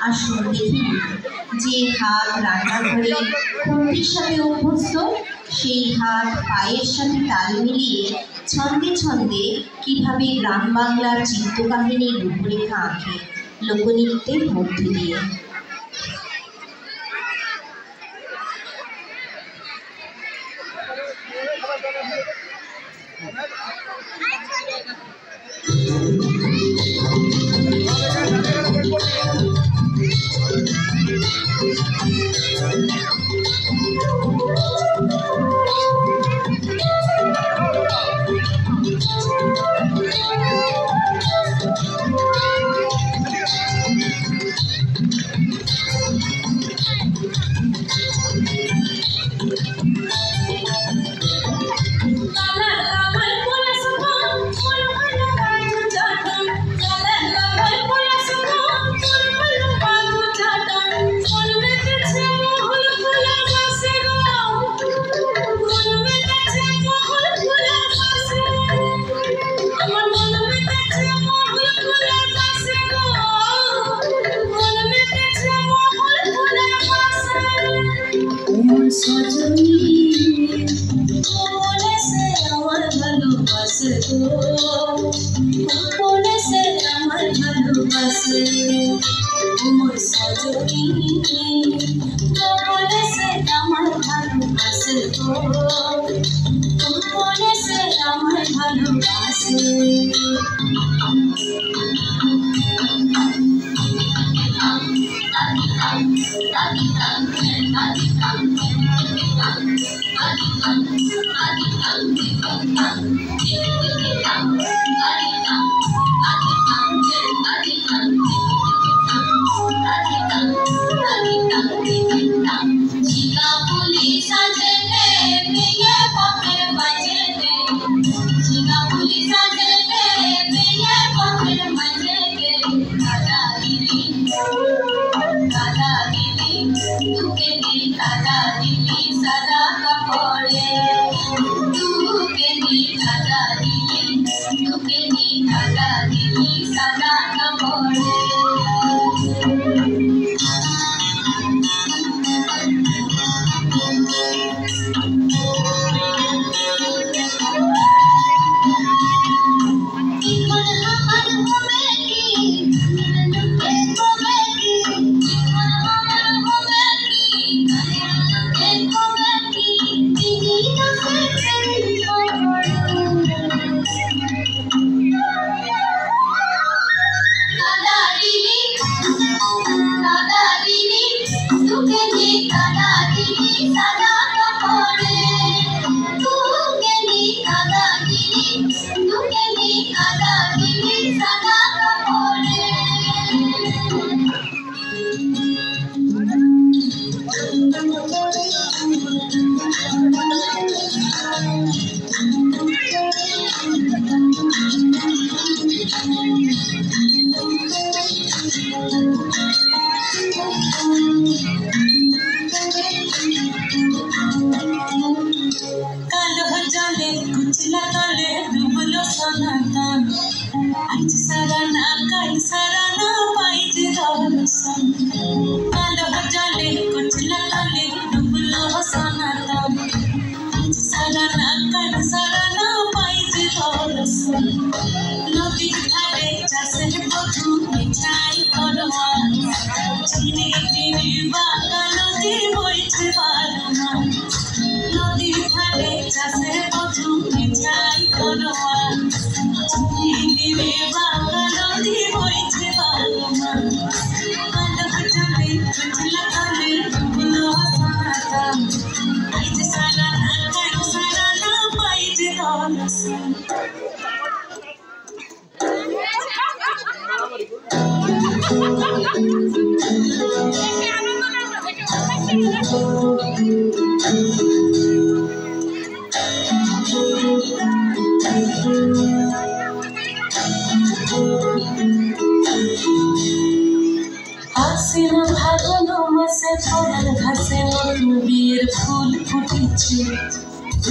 আসুন দেখি যে হাত রান্নাঘরে খুন্তির সাথে অভ্যস্ত, সেই হাত পায়ের সাথে তাল মিলিয়ে ছন্দে ছন্দে কিভাবে গ্রাম বাংলার চিত্রকাহিনীর রূপরেখা আঁকে লোকনৃত্যের মধ্য দিয়ে।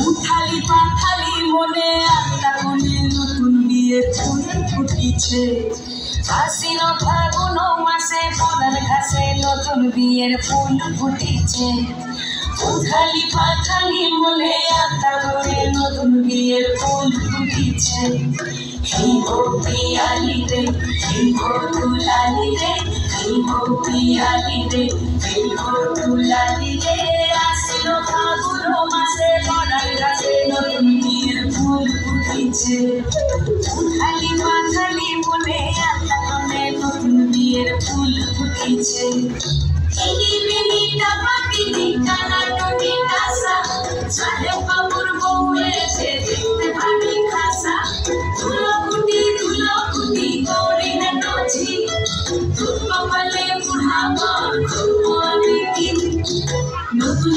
উঠালি পাথালি মনে আল্লাহ মনে নতুন বিয়ের ফুল ফুটিছে। আশ্বিন ফাগুন মাসে পদার ঘাসে নতুন বিয়ের ফুল ফুটেছে। উথালি পাথালি বলে আতা করে নতুন বিয়ের ফুল ফুটেছে। এই পিয়ালি রে, এই তুলালি রে, এই পিয়ালি রে, এই তুলালি রে। আশ্বিন ফাগুন মাসে পদার ঘাসে নতুন বিয়ের ফুল ফুটেছে। উথালি পাথালি বলে আতা করে নতুন বিয়ের ফুল ফুটেছে। ইনি বিনি টাপাকিনি কানা টুনি টাসা, সাহেব বাবুর বউ এসে দেখতে ভাবি খাসা। ধুলো কুটি গৌরী নাচি, দুধ কপালে বুড়া বর খুব মনে কি। নতুন